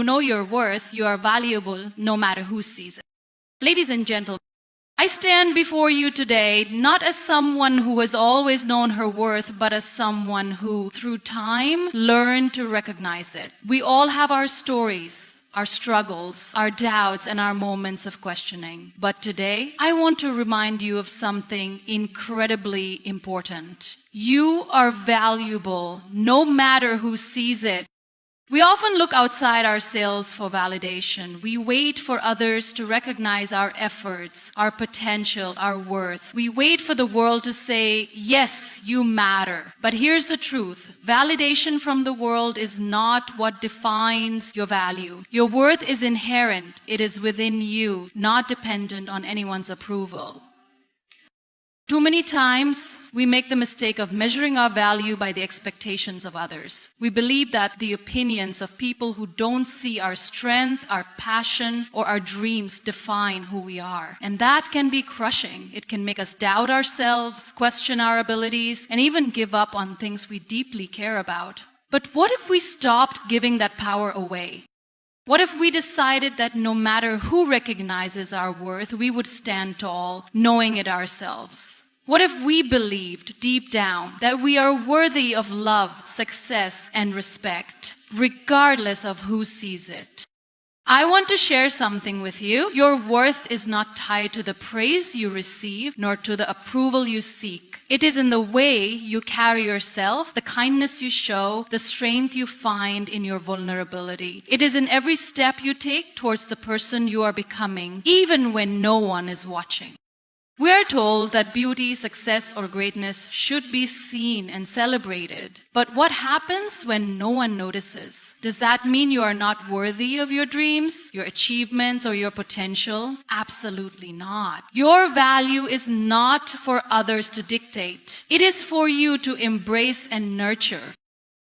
know your worth, you are valuable no matter who sees it. Ladies and gentlemen, I stand before you today not as someone who has always known her worth, but as someone who, through time, learned to recognize it. We all have our stories, our struggles, our doubts, and our moments of questioning. But today, I want to remind you of something incredibly important. You are valuable, no matter who sees it. We often look outside ourselves for validation. We wait for others to recognize our efforts, our potential, our worth. We wait for the world to say, yes, you matter. But here's the truth. Validation from the world is not what defines your value. Your worth is inherent. It is within you, not dependent on anyone's approval. Too many times, we make the mistake of measuring our value by the expectations of others. We believe that the opinions of people who don't see our strength, our passion, or our dreams define who we are. And that can be crushing. It can make us doubt ourselves, question our abilities, and even give up on things we deeply care about. But what if we stopped giving that power away? What if we decided that no matter who recognizes our worth, we would stand tall, knowing it ourselves? What if we believed deep down that we are worthy of love, success, and respect, regardless of who sees it? I want to share something with you. Your worth is not tied to the praise you receive, nor to the approval you seek. It is in the way you carry yourself, the kindness you show, the strength you find in your vulnerability. It is in every step you take towards the person you are becoming, even when no one is watching. We are told that beauty, success, or greatness should be seen and celebrated. But what happens when no one notices? Does that mean you are not worthy of your dreams, your achievements, or your potential? Absolutely not. Your value is not for others to dictate. It is for you to embrace and nurture.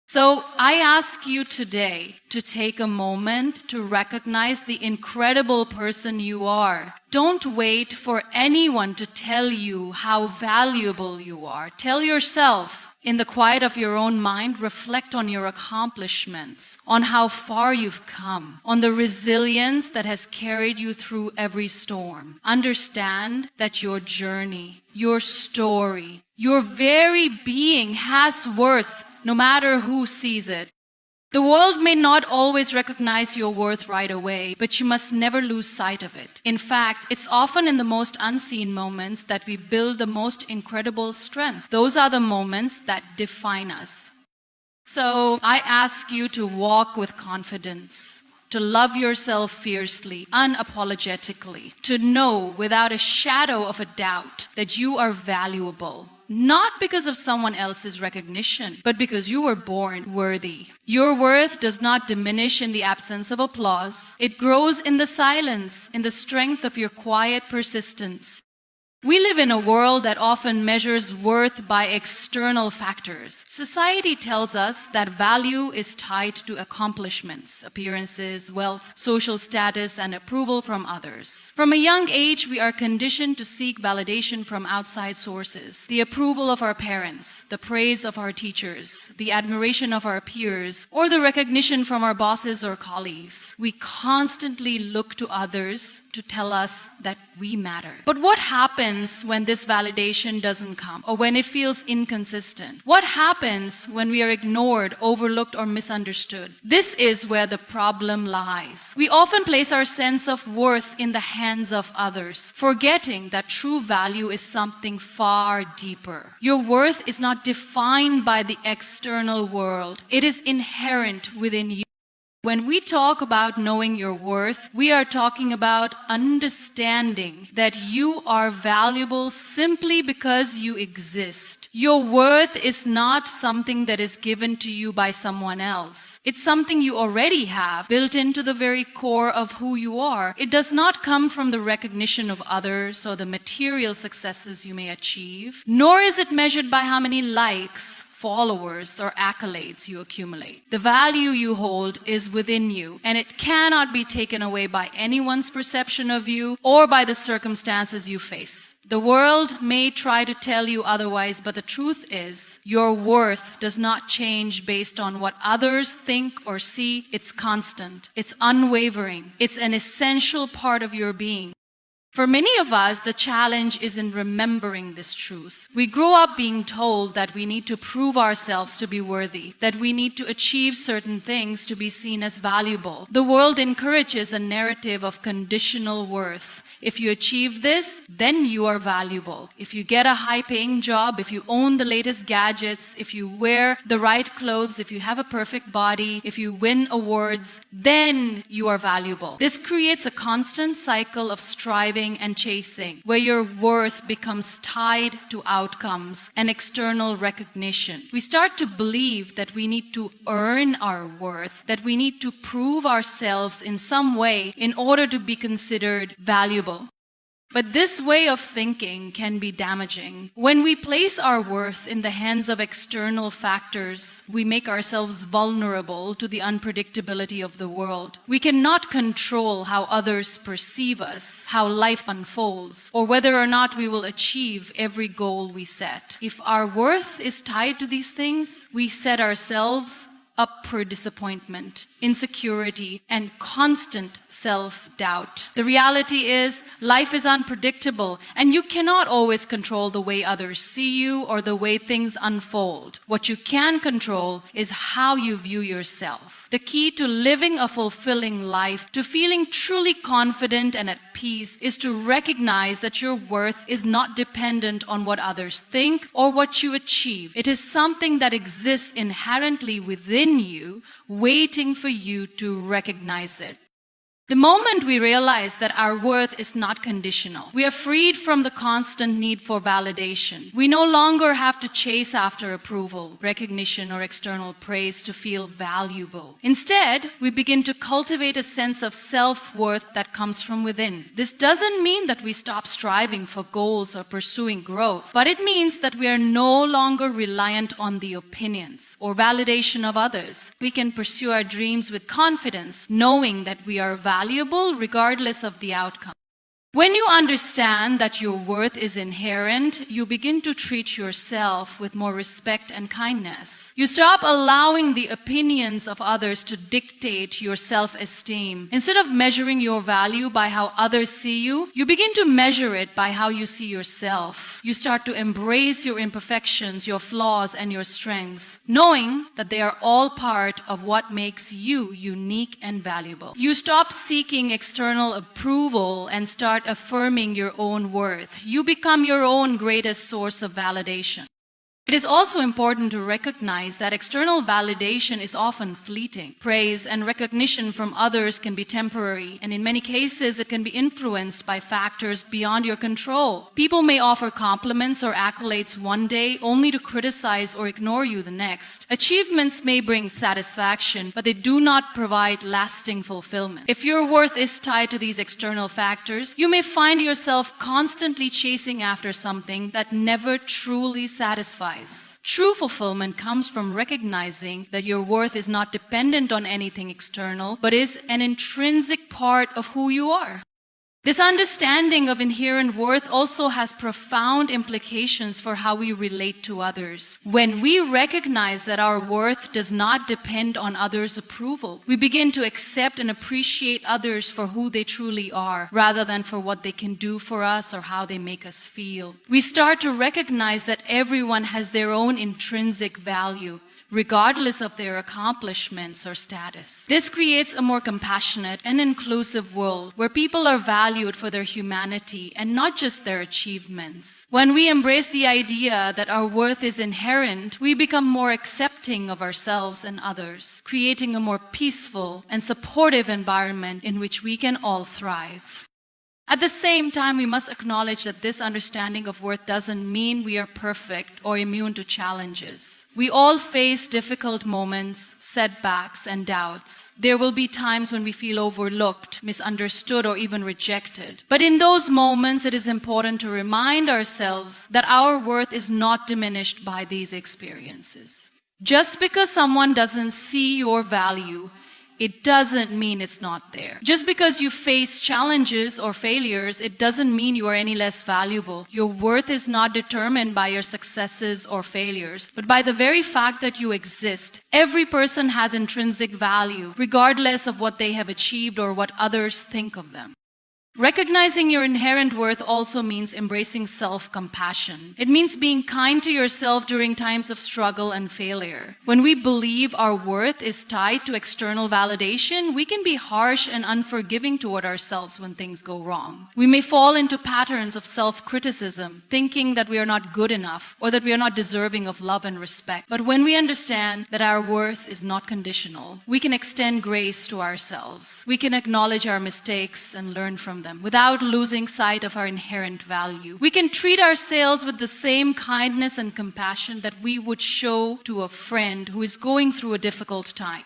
So I ask you today to take a moment to recognize the incredible person you are. Don't wait for anyone to tell you how valuable you are. Tell yourself. In the quiet of your own mind, reflect on your accomplishments, on how far you've come, on the resilience that has carried you through every storm. Understand that your journey, your story, your very being has worth, no matter who sees it. The world may not always recognize your worth right away, but you must never lose sight of it. In fact, it's often in the most unseen moments that we build the most incredible strength. Those are the moments that define us. So I ask you to walk with confidence, to love yourself fiercely, unapologetically, to know without a shadow of a doubt that you are valuable. Not because of someone else's recognition, but because you were born worthy. Your worth does not diminish in the absence of applause. It grows in the silence, in the strength of your quiet persistence. We live in a world that often measures worth by external factors. Society tells us that value is tied to accomplishments, appearances, wealth, social status, and approval from others. From a young age, we are conditioned to seek validation from outside sources: the approval of our parents, the praise of our teachers, the admiration of our peers, or the recognition from our bosses or colleagues. We constantly look to others to tell us that we matter. But what happens when this validation doesn't come, or when it feels inconsistent? What happens when we are ignored, overlooked, or misunderstood? This is where the problem lies. We often place our sense of worth in the hands of others, forgetting that true value is something far deeper. Your worth is not defined by the external world. It is inherent within you. When we talk about knowing your worth, we are talking about understanding that you are valuable simply because you exist. Your worth is not something that is given to you by someone else. It's something you already have, built into the very core of who you are. It does not come from the recognition of others or the material successes you may achieve, nor is it measured by how many likes, followers, or accolades you accumulate. The value you hold is within you, and it cannot be taken away by anyone's perception of you or by the circumstances you face. The world may try to tell you otherwise, but the truth is, your worth does not change based on what others think or see. It's constant. It's unwavering. It's an essential part of your being. For many of us, the challenge is in remembering this truth. We grow up being told that we need to prove ourselves to be worthy, that we need to achieve certain things to be seen as valuable. The world encourages a narrative of conditional worth. If you achieve this, then you are valuable. If you get a high-paying job, if you own the latest gadgets, if you wear the right clothes, if you have a perfect body, if you win awards, then you are valuable. This creates a constant cycle of striving and chasing, where your worth becomes tied to outcomes and external recognition. We start to believe that we need to earn our worth, that we need to prove ourselves in some way in order to be considered valuable. But this way of thinking can be damaging. When we place our worth in the hands of external factors, we make ourselves vulnerable to the unpredictability of the world. We cannot control how others perceive us, how life unfolds, or whether or not we will achieve every goal we set. If our worth is tied to these things, we set ourselves up for disappointment, insecurity, and constant self-doubt. The reality is, life is unpredictable, and you cannot always control the way others see you or the way things unfold. What you can control is how you view yourself. The key to living a fulfilling life, to feeling truly confident and at peace, is to recognize that your worth is not dependent on what others think or what you achieve. It is something that exists inherently within you, waiting for you to recognize it. The moment we realize that our worth is not conditional, we are freed from the constant need for validation. We no longer have to chase after approval, recognition, or external praise to feel valuable. Instead, we begin to cultivate a sense of self-worth that comes from within. This doesn't mean that we stop striving for goals or pursuing growth, but it means that we are no longer reliant on the opinions or validation of others. We can pursue our dreams with confidence, knowing that we are valuable regardless of the outcome. When you understand that your worth is inherent, you begin to treat yourself with more respect and kindness. You stop allowing the opinions of others to dictate your self-esteem. Instead of measuring your value by how others see you, you begin to measure it by how you see yourself. You start to embrace your imperfections, your flaws, and your strengths, knowing that they are all part of what makes you unique and valuable. You stop seeking external approval and start affirming your own worth. You become your own greatest source of validation. It is also important to recognize that external validation is often fleeting. Praise and recognition from others can be temporary, and in many cases, it can be influenced by factors beyond your control. People may offer compliments or accolades one day, only to criticize or ignore you the next. Achievements may bring satisfaction, but they do not provide lasting fulfillment. If your worth is tied to these external factors, you may find yourself constantly chasing after something that never truly satisfies. True fulfillment comes from recognizing that your worth is not dependent on anything external, but is an intrinsic part of who you are. This understanding of inherent worth also has profound implications for how we relate to others. When we recognize that our worth does not depend on others' approval, we begin to accept and appreciate others for who they truly are, rather than for what they can do for us or how they make us feel. We start to recognize that everyone has their own intrinsic value, regardless of their accomplishments or status. This creates a more compassionate and inclusive world where people are valued for their humanity and not just their achievements. When we embrace the idea that our worth is inherent, we become more accepting of ourselves and others, creating a more peaceful and supportive environment in which we can all thrive. At the same time, we must acknowledge that this understanding of worth doesn't mean we are perfect or immune to challenges. We all face difficult moments, setbacks, and doubts. There will be times when we feel overlooked, misunderstood, or even rejected. But in those moments, it is important to remind ourselves that our worth is not diminished by these experiences. Just because someone doesn't see your value, it doesn't mean it's not there. Just because you face challenges or failures, it doesn't mean you are any less valuable. Your worth is not determined by your successes or failures, but by the very fact that you exist. Every person has intrinsic value, regardless of what they have achieved or what others think of them. Recognizing your inherent worth also means embracing self-compassion. It means being kind to yourself during times of struggle and failure. When we believe our worth is tied to external validation, we can be harsh and unforgiving toward ourselves when things go wrong. We may fall into patterns of self-criticism, thinking that we are not good enough or that we are not deserving of love and respect. But when we understand that our worth is not conditional, we can extend grace to ourselves. We can acknowledge our mistakes and learn from them without losing sight of our inherent value. We can treat ourselves with the same kindness and compassion that we would show to a friend who is going through a difficult time.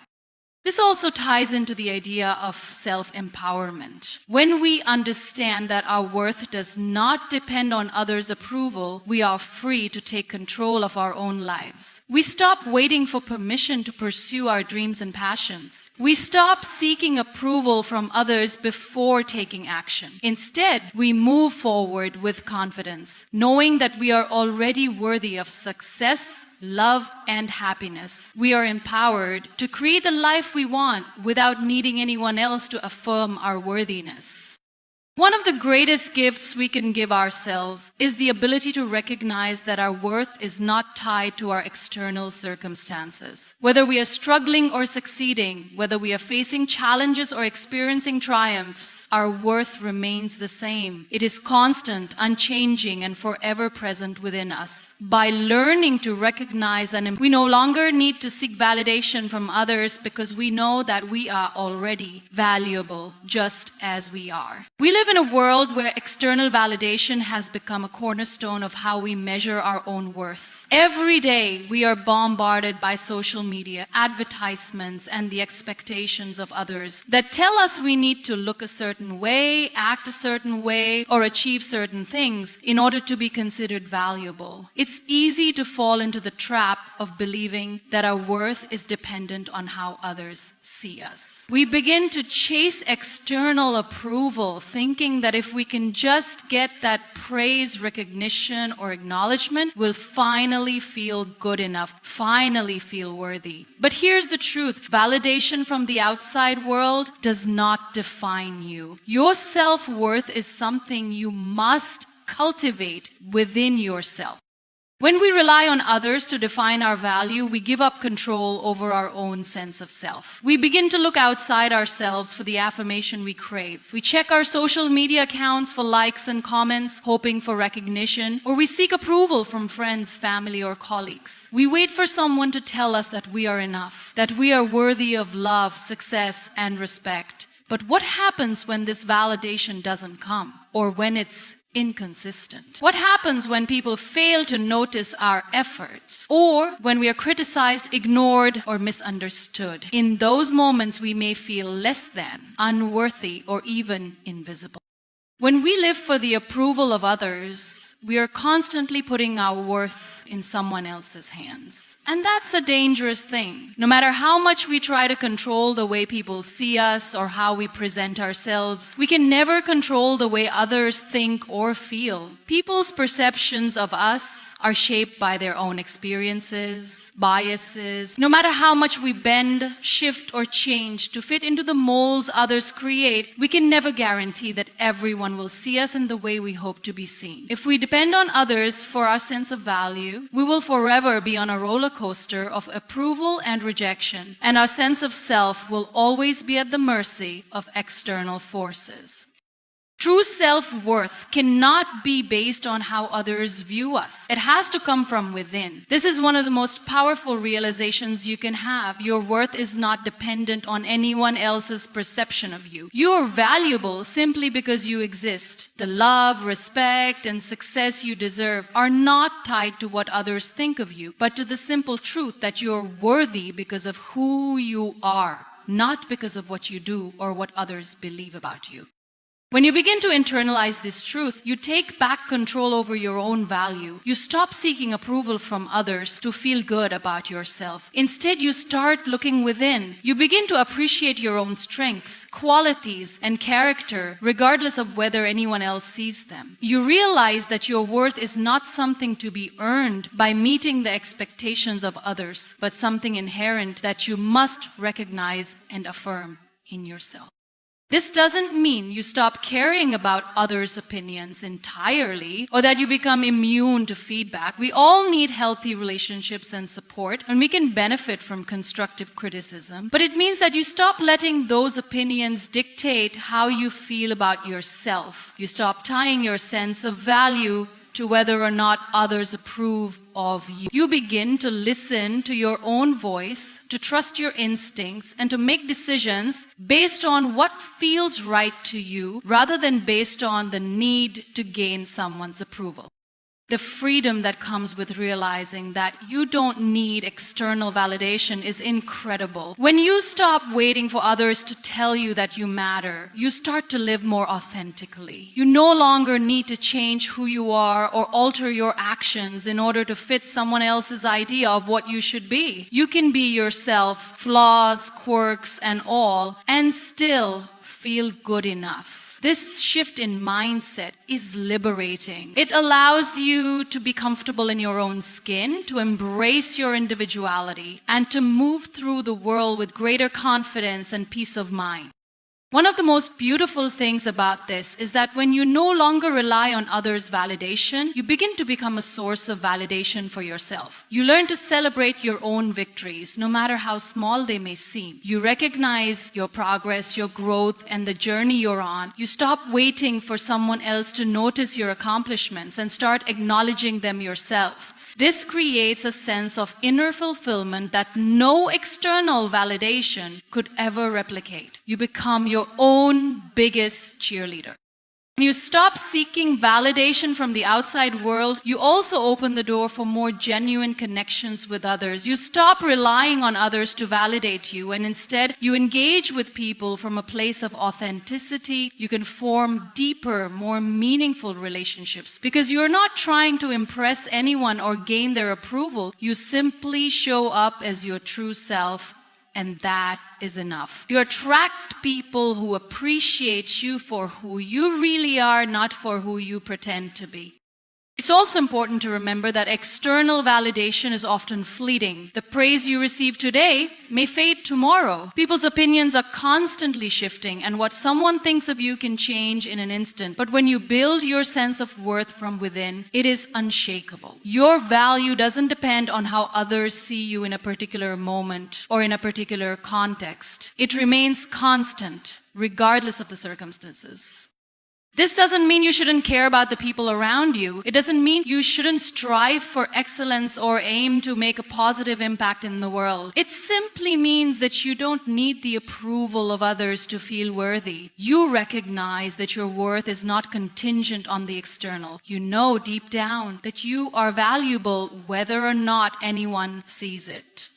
This also ties into the idea of self-empowerment. When we understand that our worth does not depend on others' approval, we are free to take control of our own lives. We stop waiting for permission to pursue our dreams and passions. We stop seeking approval from others before taking action. Instead, we move forward with confidence, knowing that we are already worthy of success, love, and happiness. We are empowered to create the life we want without needing anyone else to affirm our worthiness. One of the greatest gifts we can give ourselves is the ability to recognize that our worth is not tied to our external circumstances. Whether we are struggling or succeeding, whether we are facing challenges or experiencing triumphs, our worth remains the same. It is constant, unchanging, and forever present within us. By learning to recognize and we no longer need to seek validation from others because we know that we are already valuable just as we are. We live in a world where external validation has become a cornerstone of how we measure our own worth. Every day, we are bombarded by social media, advertisements, and the expectations of others that tell us we need to look a certain way, act a certain way, or achieve certain things in order to be considered valuable. It's easy to fall into the trap of believing that our worth is dependent on how others see us. We begin to chase external approval, thinking that if we can just get that praise, recognition, or acknowledgement, we'll finally feel good enough, finally feel worthy. But here's the truth. Validation from the outside world does not define you. Your self-worth is something you must cultivate within yourself. When we rely on others to define our value, we give up control over our own sense of self. We begin to look outside ourselves for the affirmation we crave. We check our social media accounts for likes and comments, hoping for recognition, or we seek approval from friends, family, or colleagues. We wait for someone to tell us that we are enough, that we are worthy of love, success, and respect. But what happens when this validation doesn't come, or when it's inconsistent? What happens when people fail to notice our efforts, or when we are criticized, ignored, or misunderstood? In those moments, we may feel less than, unworthy, or even invisible. When we live for the approval of others, we are constantly putting our worth in someone else's hands. And that's a dangerous thing. No matter how much we try to control the way people see us or how we present ourselves, we can never control the way others think or feel. People's perceptions of us are shaped by their own experiences, biases. No matter how much we bend, shift, or change to fit into the molds others create, we can never guarantee that everyone will see us in the way we hope to be seen. If we depend on others for our sense of value, we will forever be on a roller coaster of approval and rejection, and our sense of self will always be at the mercy of external forces. True self-worth cannot be based on how others view us. It has to come from within. This is one of the most powerful realizations you can have. Your worth is not dependent on anyone else's perception of you. You are valuable simply because you exist. The love, respect, and success you deserve are not tied to what others think of you, but to the simple truth that you are worthy because of who you are, not because of what you do or what others believe about you. When you begin to internalize this truth, you take back control over your own value. You stop seeking approval from others to feel good about yourself. Instead, you start looking within. You begin to appreciate your own strengths, qualities, and character, regardless of whether anyone else sees them. You realize that your worth is not something to be earned by meeting the expectations of others, but something inherent that you must recognize and affirm in yourself. This doesn't mean you stop caring about others' opinions entirely or that you become immune to feedback. We all need healthy relationships and support, and we can benefit from constructive criticism. But it means that you stop letting those opinions dictate how you feel about yourself. You stop tying your sense of value to whether or not others approve of you. You begin to listen to your own voice, to trust your instincts, and to make decisions based on what feels right to you rather than based on the need to gain someone's approval. The freedom that comes with realizing that you don't need external validation is incredible. When you stop waiting for others to tell you that you matter, you start to live more authentically. You no longer need to change who you are or alter your actions in order to fit someone else's idea of what you should be. You can be yourself, flaws, quirks, and all, and still feel good enough. This shift in mindset is liberating. It allows you to be comfortable in your own skin, to embrace your individuality, and to move through the world with greater confidence and peace of mind. One of the most beautiful things about this is that when you no longer rely on others' validation, you begin to become a source of validation for yourself. You learn to celebrate your own victories, no matter how small they may seem. You recognize your progress, your growth, and the journey you're on. You stop waiting for someone else to notice your accomplishments and start acknowledging them yourself. This creates a sense of inner fulfillment that no external validation could ever replicate. You become your own biggest cheerleader. When you stop seeking validation from the outside world, you also open the door for more genuine connections with others. You stop relying on others to validate you, and instead you engage with people from a place of authenticity. You can form deeper, more meaningful relationships because you're not trying to impress anyone or gain their approval. You simply show up as your true self, and that is enough. You attract people who appreciate you for who you really are, not for who you pretend to be. It's also important to remember that external validation is often fleeting. The praise you receive today may fade tomorrow. People's opinions are constantly shifting, and what someone thinks of you can change in an instant. But when you build your sense of worth from within, it is unshakable. Your value doesn't depend on how others see you in a particular moment or in a particular context. It remains constant, regardless of the circumstances. This doesn't mean you shouldn't care about the people around you. It doesn't mean you shouldn't strive for excellence or aim to make a positive impact in the world. It simply means that you don't need the approval of others to feel worthy. You recognize that your worth is not contingent on the external. You know deep down that you are valuable whether or not anyone sees it.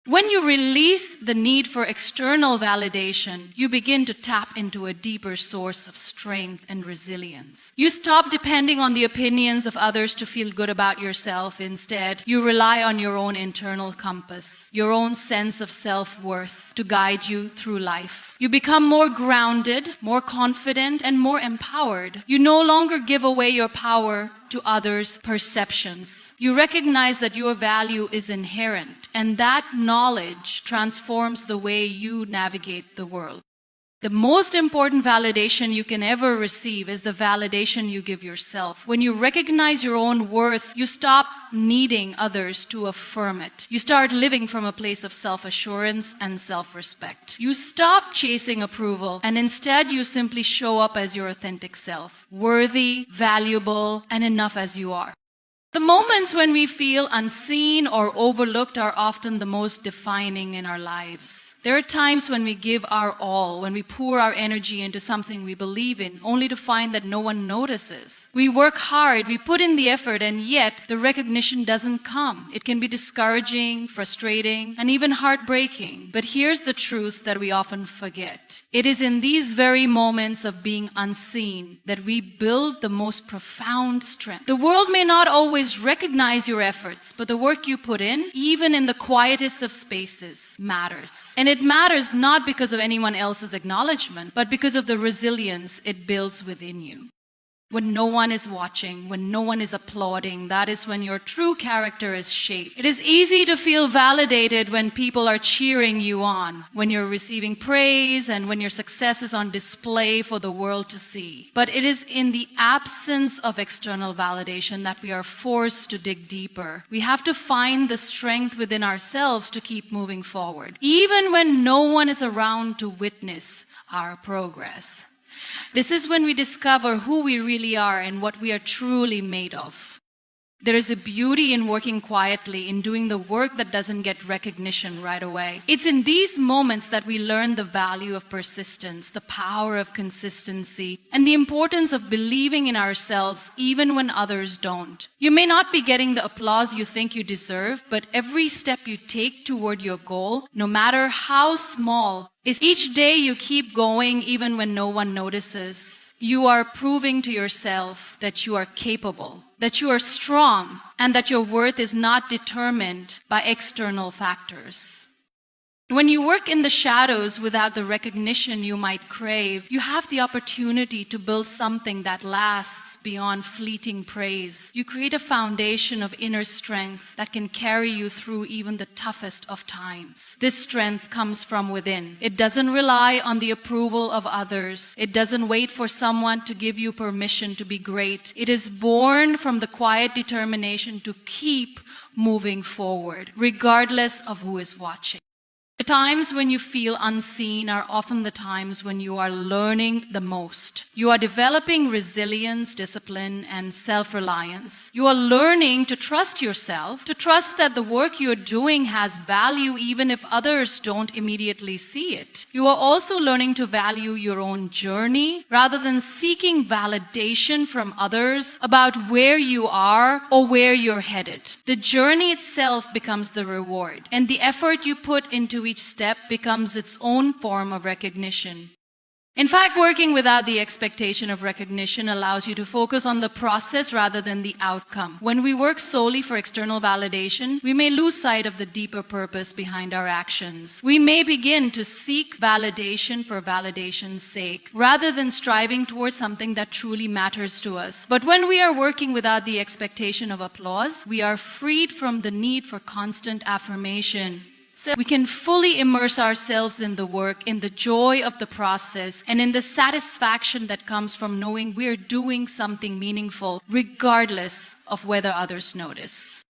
When you release the need for external validation, you begin to tap into a deeper source of strength and resilience. You stop depending on the opinions of others to feel good about yourself. Instead, you rely on your own internal compass, your own sense of self-worth to guide you through life. You become more grounded, more confident, and more empowered. You no longer give away your power to others' perceptions. You recognize that your value is inherent, and that knowledge transforms the way you navigate the world. The most important validation you can ever receive is the validation you give yourself. When you recognize your own worth, you stop needing others to affirm it. You start living from a place of self-assurance and self-respect. You stop chasing approval, and instead you simply show up as your authentic self, worthy, valuable, and enough as you are. The moments when we feel unseen or overlooked are often the most defining in our lives. There are times when we give our all, when we pour our energy into something we believe in, only to find that no one notices. We work hard, we put in the effort, and yet the recognition doesn't come. It can be discouraging, frustrating, and even heartbreaking. But here's the truth that we often forget. It is in these very moments of being unseen that we build the most profound strength. The world may not always recognize your efforts, but the work you put in, even in the quietest of spaces, matters. And it matters not because of anyone else's acknowledgement, but because of the resilience it builds within you. When no one is watching, when no one is applauding, that is when your true character is shaped. It is easy to feel validated when people are cheering you on, when you're receiving praise, and when your success is on display for the world to see. But it is in the absence of external validation that we are forced to dig deeper. We have to find the strength within ourselves to keep moving forward, even when no one is around to witness our progress. This is when we discover who we really are and what we are truly made of. There is a beauty in working quietly, in doing the work that doesn't get recognition right away. It's in these moments that we learn the value of persistence, the power of consistency, and the importance of believing in ourselves even when others don't. You may not be getting the applause you think you deserve, but every step you take toward your goal, no matter how small, is each day you keep going even when no one notices. You are proving to yourself that you are capable, that you are strong, and that your worth is not determined by external factors. When you work in the shadows without the recognition you might crave, you have the opportunity to build something that lasts beyond fleeting praise. You create a foundation of inner strength that can carry you through even the toughest of times. This strength comes from within. It doesn't rely on the approval of others. It doesn't wait for someone to give you permission to be great. It is born from the quiet determination to keep moving forward, regardless of who is watching. The times when you feel unseen are often the times when you are learning the most. You are developing resilience, discipline, and self-reliance. You are learning to trust yourself, to trust that the work you're doing has value even if others don't immediately see it. You are also learning to value your own journey rather than seeking validation from others about where you are or where you're headed. The journey itself becomes the reward, and the effort you put into each step becomes its own form of recognition. In fact, working without the expectation of recognition allows you to focus on the process rather than the outcome. When we work solely for external validation, we may lose sight of the deeper purpose behind our actions. We may begin to seek validation for validation's sake, rather than striving towards something that truly matters to us. But when we are working without the expectation of applause, we are freed from the need for constant affirmation. So we can fully immerse ourselves in the work, in the joy of the process, and in the satisfaction that comes from knowing we're doing something meaningful, regardless of whether others notice.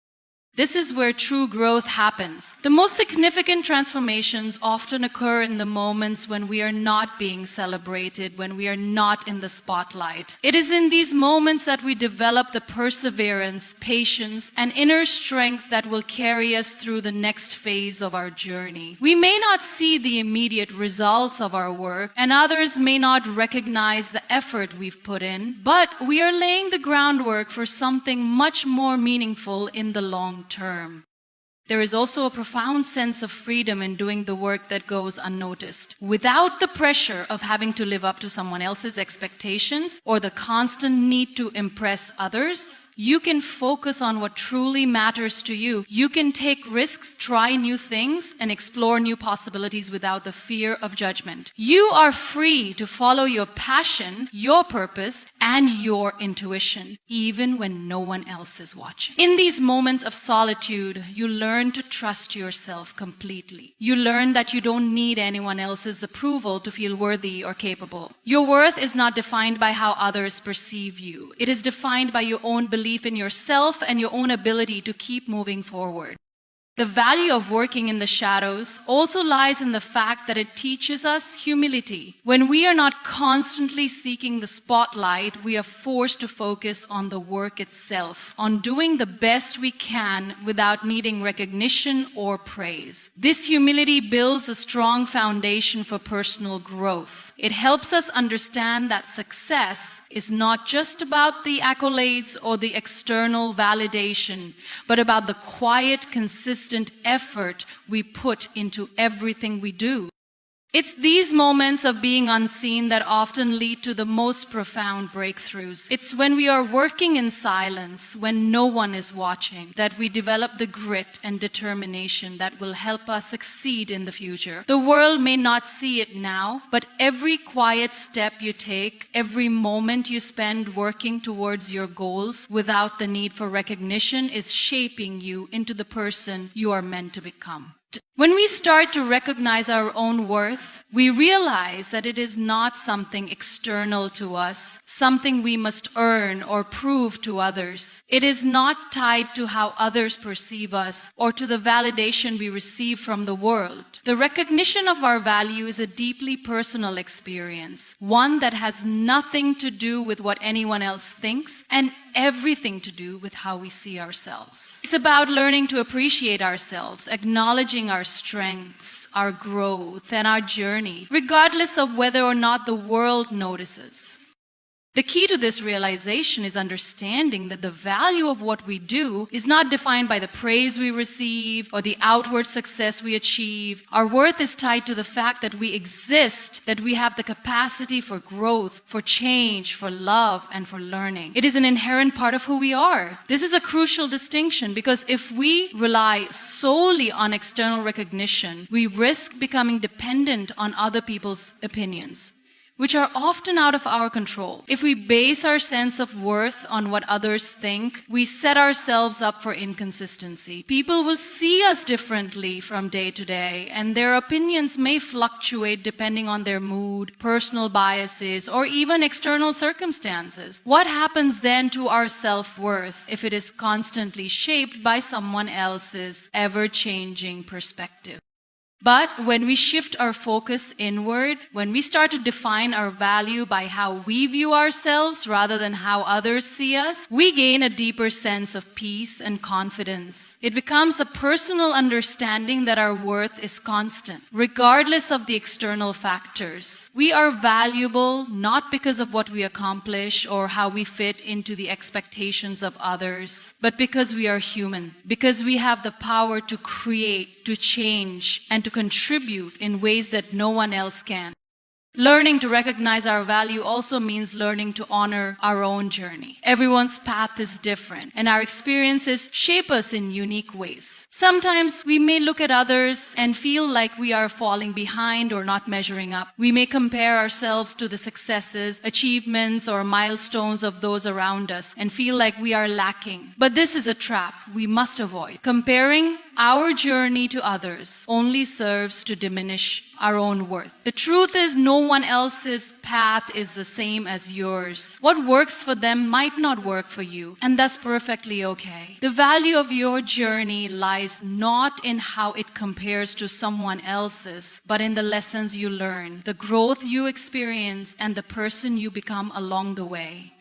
This is where true growth happens. The most significant transformations often occur in the moments when we are not being celebrated, when we are not in the spotlight. It is in these moments that we develop the perseverance, patience, and inner strength that will carry us through the next phase of our journey. We may not see the immediate results of our work, and others may not recognize the effort we've put in, but we are laying the groundwork for something much more meaningful in the long term. There is also a profound sense of freedom in doing the work that goes unnoticed, without the pressure of having to live up to someone else's expectations or the constant need to impress others. You can focus on what truly matters to you. You can take risks, try new things, and explore new possibilities without the fear of judgment. You are free to follow your passion, your purpose, and your intuition, even when no one else is watching. In these moments of solitude, you learn to trust yourself completely. You learn that you don't need anyone else's approval to feel worthy or capable. Your worth is not defined by how others perceive you. It is defined by your own belief in yourself and your own ability to keep moving forward. The value of working in the shadows also lies in the fact that it teaches us humility. When we are not constantly seeking the spotlight, we are forced to focus on the work itself, on doing the best we can without needing recognition or praise. This humility builds a strong foundation for personal growth. It helps us understand that success is not just about the accolades or the external validation, but about the quiet, consistent effort we put into everything we do. It's these moments of being unseen that often lead to the most profound breakthroughs. It's when we are working in silence, when no one is watching, that we develop the grit and determination that will help us succeed in the future. The world may not see it now, but every quiet step you take, every moment you spend working towards your goals without the need for recognition is shaping you into the person you are meant to become. When we start to recognize our own worth, we realize that it is not something external to us, something we must earn or prove to others. It is not tied to how others perceive us or to the validation we receive from the world. The recognition of our value is a deeply personal experience, one that has nothing to do with what anyone else thinks and everything to do with how we see ourselves. It's about learning to appreciate ourselves, acknowledging our strengths, our growth, and our journey, regardless of whether or not the world notices. The key to this realization is understanding that the value of what we do is not defined by the praise we receive or the outward success we achieve. Our worth is tied to the fact that we exist, that we have the capacity for growth, for change, for love, and for learning. It is an inherent part of who we are. This is a crucial distinction because if we rely solely on external recognition, we risk becoming dependent on other people's opinions, which are often out of our control. If we base our sense of worth on what others think, we set ourselves up for inconsistency. People will see us differently from day to day, and their opinions may fluctuate depending on their mood, personal biases, or even external circumstances. What happens then to our self-worth if it is constantly shaped by someone else's ever-changing perspective? But when we shift our focus inward, when we start to define our value by how we view ourselves rather than how others see us, we gain a deeper sense of peace and confidence. It becomes a personal understanding that our worth is constant, regardless of the external factors. We are valuable not because of what we accomplish or how we fit into the expectations of others, but because we are human, because we have the power to create, to change, and to contribute in ways that no one else can. Learning to recognize our value also means learning to honor our own journey. Everyone's path is different, and our experiences shape us in unique ways. Sometimes we may look at others and feel like we are falling behind or not measuring up. We may compare ourselves to the successes, achievements, or milestones of those around us and feel like we are lacking. But this is a trap we must avoid. Comparing our journey to others only serves to diminish our own worth. The truth is, no one else's path is the same as yours. What works for them might not work for you, and that's perfectly okay. The value of your journey lies not in how it compares to someone else's, but in the lessons you learn, the growth you experience, and the person you become along the way.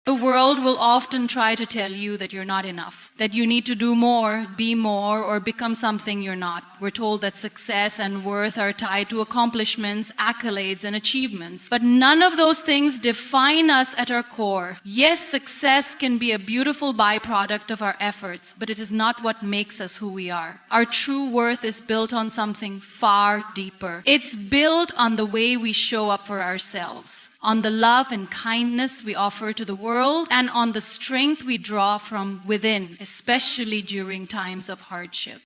The world will often try to tell you that you're not enough, that you need to do more, be more, or become something you're not. We're told that success and worth are tied to accomplishments, accolades, and achievements. But none of those things define us at our core. Yes, success can be a beautiful byproduct of our efforts, but it is not what makes us who we are. Our true worth is built on something far deeper. It's built on the way we show up for ourselves, on the love and kindness we offer to the world, world and on the strength we draw from within, especially during times of hardship.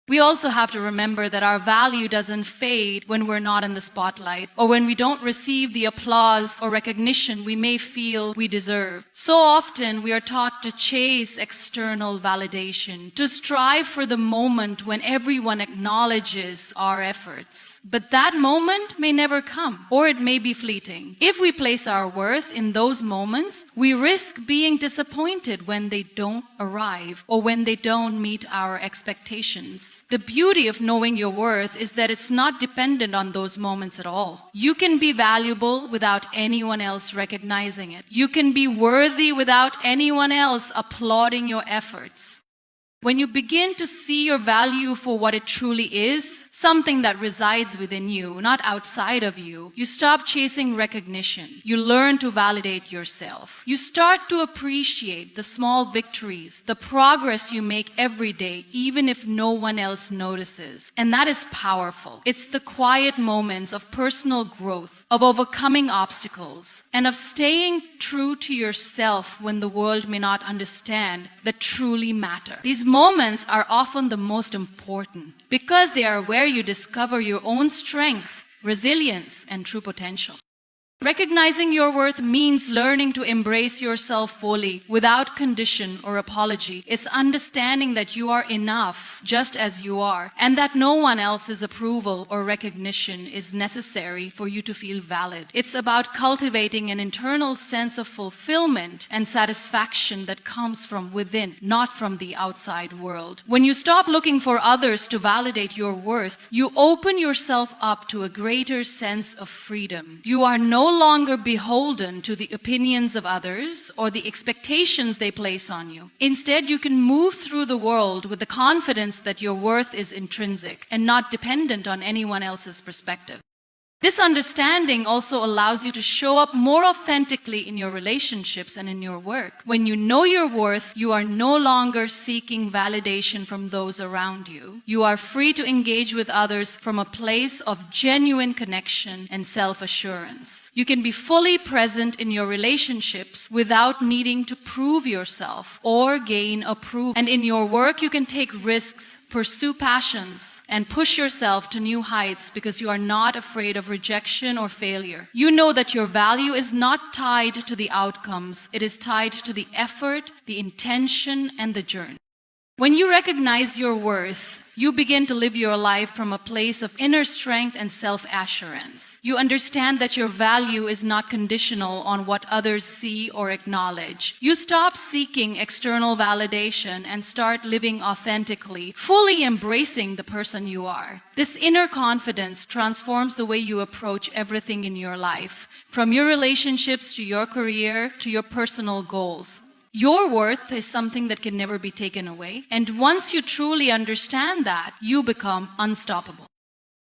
We also have to remember that our value doesn't fade when we're not in the spotlight or when we don't receive the applause or recognition we may feel we deserve. So often we are taught to chase external validation, to strive for the moment when everyone acknowledges our efforts. But that moment may never come, or it may be fleeting. If we place our worth in those moments, we risk being disappointed when they don't arrive or when they don't meet our expectations. The beauty of knowing your worth is that it's not dependent on those moments at all. You can be valuable without anyone else recognizing it. You can be worthy without anyone else applauding your efforts. When you begin to see your value for what it truly is, something that resides within you, not outside of you, you stop chasing recognition. You learn to validate yourself. You start to appreciate the small victories, the progress you make every day, even if no one else notices. And that is powerful. It's the quiet moments of personal growth, of overcoming obstacles, and of staying true to yourself when the world may not understand that truly matter. These moments are often the most important because they are where you discover your own strength, resilience, and true potential. Recognizing your worth means learning to embrace yourself fully without condition or apology. It's understanding that you are enough just as you are and that no one else's approval or recognition is necessary for you to feel valid. It's about cultivating an internal sense of fulfillment and satisfaction that comes from within, not from the outside world. When you stop looking for others to validate your worth, you open yourself up to a greater sense of freedom. You are no longer beholden to the opinions of others or the expectations they place on you. Instead, you can move through the world with the confidence that your worth is intrinsic and not dependent on anyone else's perspective. This understanding also allows you to show up more authentically in your relationships and in your work. When you know your worth, you are no longer seeking validation from those around you. You are free to engage with others from a place of genuine connection and self-assurance. You can be fully present in your relationships without needing to prove yourself or gain approval. And in your work, you can take risks, pursue passions, and push yourself to new heights because you are not afraid of rejection or failure. You know that your value is not tied to the outcomes. It is tied to the effort, the intention, and the journey. When you recognize your worth, you begin to live your life from a place of inner strength and self-assurance. You understand that your value is not conditional on what others see or acknowledge. You stop seeking external validation and start living authentically, fully embracing the person you are. This inner confidence transforms the way you approach everything in your life, from your relationships to your career to your personal goals. Your worth is something that can never be taken away. And once you truly understand that, you become unstoppable.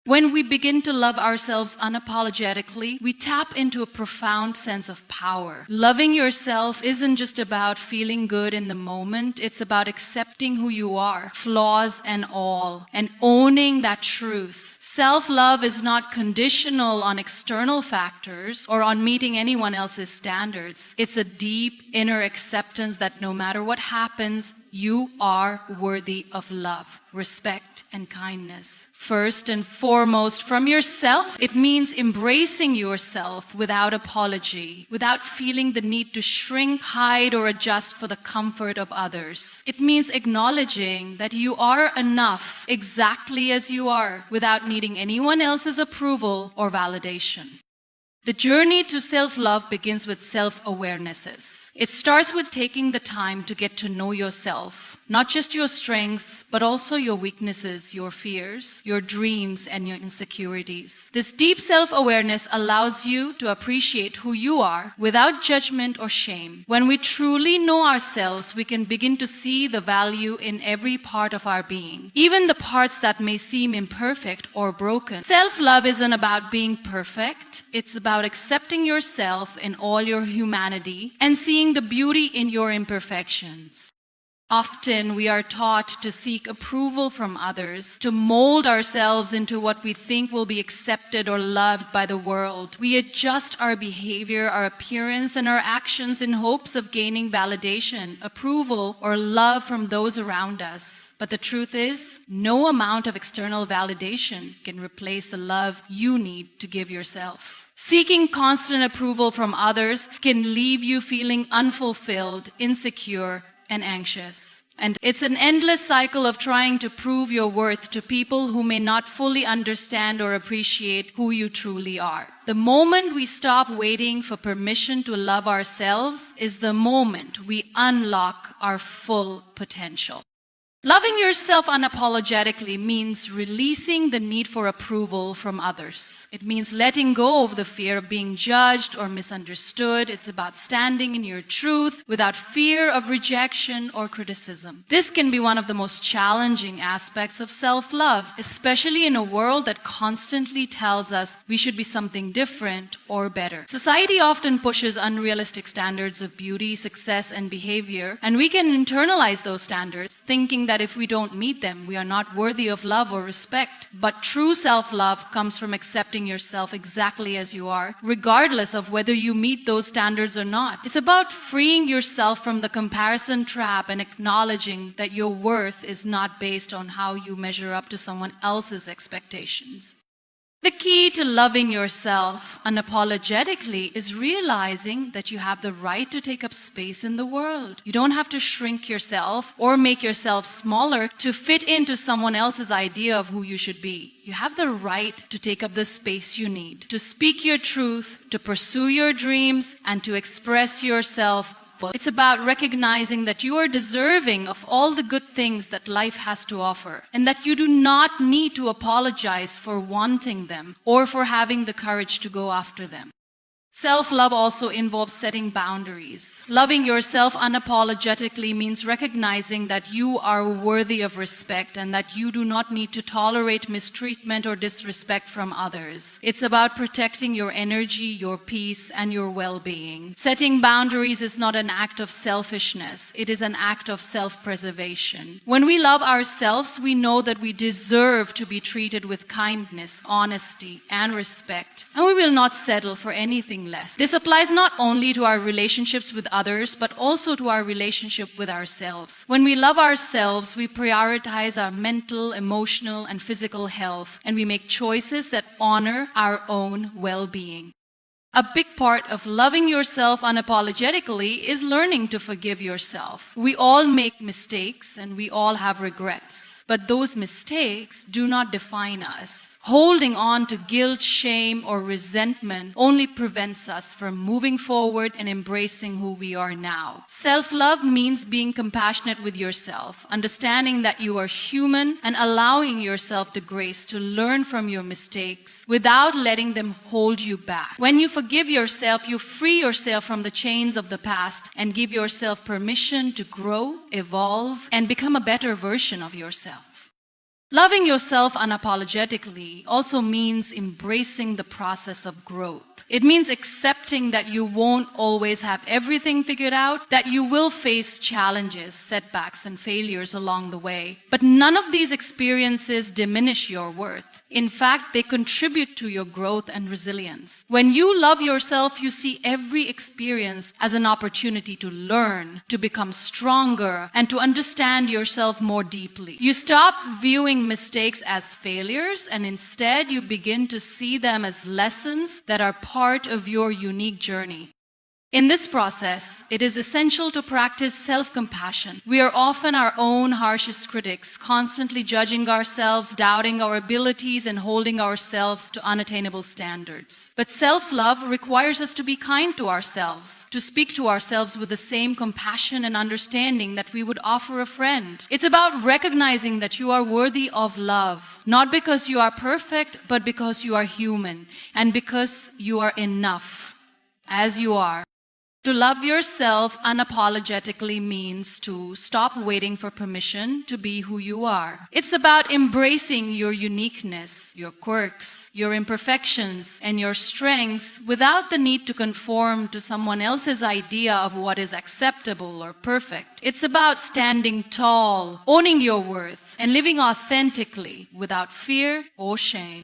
When we begin to love ourselves unapologetically, we tap into a profound sense of power. Loving yourself isn't just about feeling good in the moment. It's about accepting who you are, flaws and all, and owning that truth. Self-love is not conditional on external factors or on meeting anyone else's standards. It's a deep inner acceptance that no matter what happens, you are worthy of love, respect, and kindness. First and foremost, from yourself, it means embracing yourself without apology, without feeling the need to shrink, hide, or adjust for the comfort of others. It means acknowledging that you are enough exactly as you are without needing anyone else's approval or validation. The journey to self-love begins with self-awarenesses. It starts with taking the time to get to know yourself, not just your strengths, but also your weaknesses, your fears, your dreams, and your insecurities. This deep self-awareness allows you to appreciate who you are without judgment or shame. When we truly know ourselves, we can begin to see the value in every part of our being, even the parts that may seem imperfect or broken. Self-love isn't about being perfect. It's about accepting yourself in all your humanity and seeing the beauty in your imperfections. Often we are taught to seek approval from others, to mold ourselves into what we think will be accepted or loved by the world. We adjust our behavior, our appearance, and our actions in hopes of gaining validation, approval, or love from those around us. But the truth is, no amount of external validation can replace the love you need to give yourself. Seeking constant approval from others can leave you feeling unfulfilled, insecure, and anxious. And it's an endless cycle of trying to prove your worth to people who may not fully understand or appreciate who you truly are. The moment we stop waiting for permission to love ourselves is the moment we unlock our full potential. Loving yourself unapologetically means releasing the need for approval from others. It means letting go of the fear of being judged or misunderstood. It's about standing in your truth without fear of rejection or criticism. This can be one of the most challenging aspects of self-love, especially in a world that constantly tells us we should be something different or better. Society often pushes unrealistic standards of beauty, success, and behavior, and we can internalize those standards, thinking that if we don't meet them, we are not worthy of love or respect. But true self-love comes from accepting yourself exactly as you are, regardless of whether you meet those standards or not. It's about freeing yourself from the comparison trap and acknowledging that your worth is not based on how you measure up to someone else's expectations. The key to loving yourself unapologetically is realizing that you have the right to take up space in the world. You don't have to shrink yourself or make yourself smaller to fit into someone else's idea of who you should be. You have the right to take up the space you need, to speak your truth, to pursue your dreams, and to express yourself. It's about recognizing that you are deserving of all the good things that life has to offer, and that you do not need to apologize for wanting them or for having the courage to go after them. Self-love also involves setting boundaries. Loving yourself unapologetically means recognizing that you are worthy of respect and that you do not need to tolerate mistreatment or disrespect from others. It's about protecting your energy, your peace, and your well-being. Setting boundaries is not an act of selfishness. It is an act of self-preservation. When we love ourselves, we know that we deserve to be treated with kindness, honesty, and respect, and we will not settle for anything less. This applies not only to our relationships with others, but also to our relationship with ourselves. When we love ourselves, we prioritize our mental, emotional, and physical health, and we make choices that honor our own well-being. A big part of loving yourself unapologetically is learning to forgive yourself. We all make mistakes and we all have regrets, but those mistakes do not define us. Holding on to guilt, shame, or resentment only prevents us from moving forward and embracing who we are now. Self-love means being compassionate with yourself, understanding that you are human, and allowing yourself the grace to learn from your mistakes without letting them hold you back. When you forgive yourself, you free yourself from the chains of the past and give yourself permission to grow, evolve, and become a better version of yourself. Loving yourself unapologetically also means embracing the process of growth. It means accepting that you won't always have everything figured out, that you will face challenges, setbacks, and failures along the way. But none of these experiences diminish your worth. In fact, they contribute to your growth and resilience. When you love yourself, you see every experience as an opportunity to learn, to become stronger, and to understand yourself more deeply. You stop viewing mistakes as failures, and instead you begin to see them as lessons that are part of your unique journey. In this process, it is essential to practice self-compassion. We are often our own harshest critics, constantly judging ourselves, doubting our abilities, and holding ourselves to unattainable standards. But self-love requires us to be kind to ourselves, to speak to ourselves with the same compassion and understanding that we would offer a friend. It's about recognizing that you are worthy of love, not because you are perfect, but because you are human, and because you are enough as you are. To love yourself unapologetically means to stop waiting for permission to be who you are. It's about embracing your uniqueness, your quirks, your imperfections, and your strengths without the need to conform to someone else's idea of what is acceptable or perfect. It's about standing tall, owning your worth, and living authentically without fear or shame.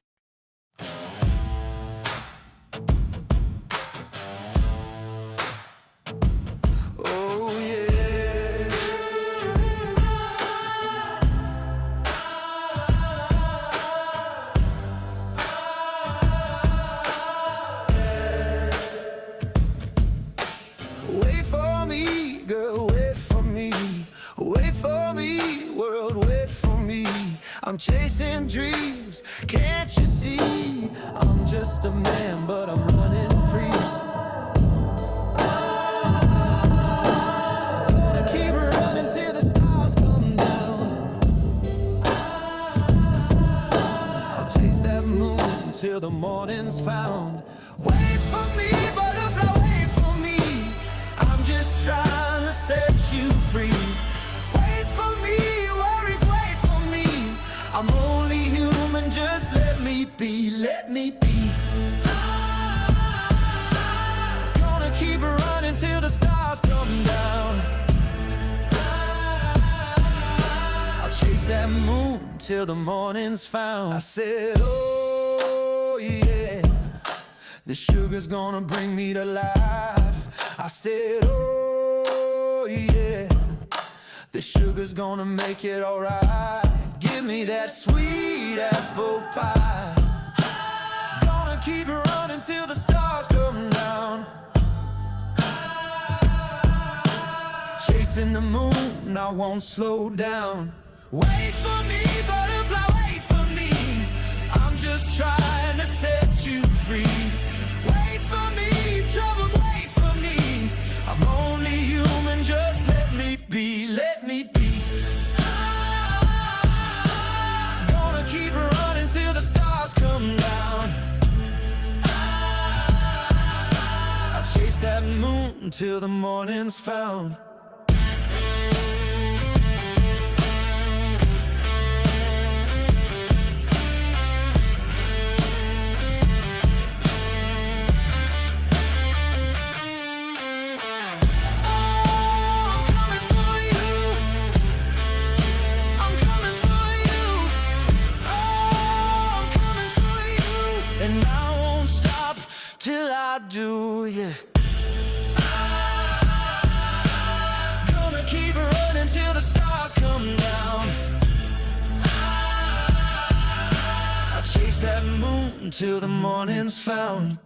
Wait for me, girl, wait for me. Wait for me, world, wait for me. I'm chasing dreams, can't you see? I'm just a man, but I'm running free. Gonna keep running till the stars come down. I'll chase that moon till the morning's found. Wait for me, butterfly, wait for me. I'm just trying to set you free. Wait for me, worries, wait for me. I'm only human, just let me be, let me be. Gonna keep running till the stars come down. I'll chase that moon till the morning's found. I said, oh yeah, the sugar's gonna bring me to life. I said, oh yeah, the sugar's gonna make it alright. Give me that sweet apple pie. Gonna keep running till the stars come down. Chasing the moon, I won't slow down. Wait for me, butterfly, wait for me. I'm just trying to set you free. Wait for me, troubles, wait for me. I'm only human, just let me be, let me be. Gonna keep running till the stars come down. I'll chase that moon till the morning's found. And I won't stop till I do, yeah. Gonna keep running till the stars come down. I'll chase that moon till the morning's found.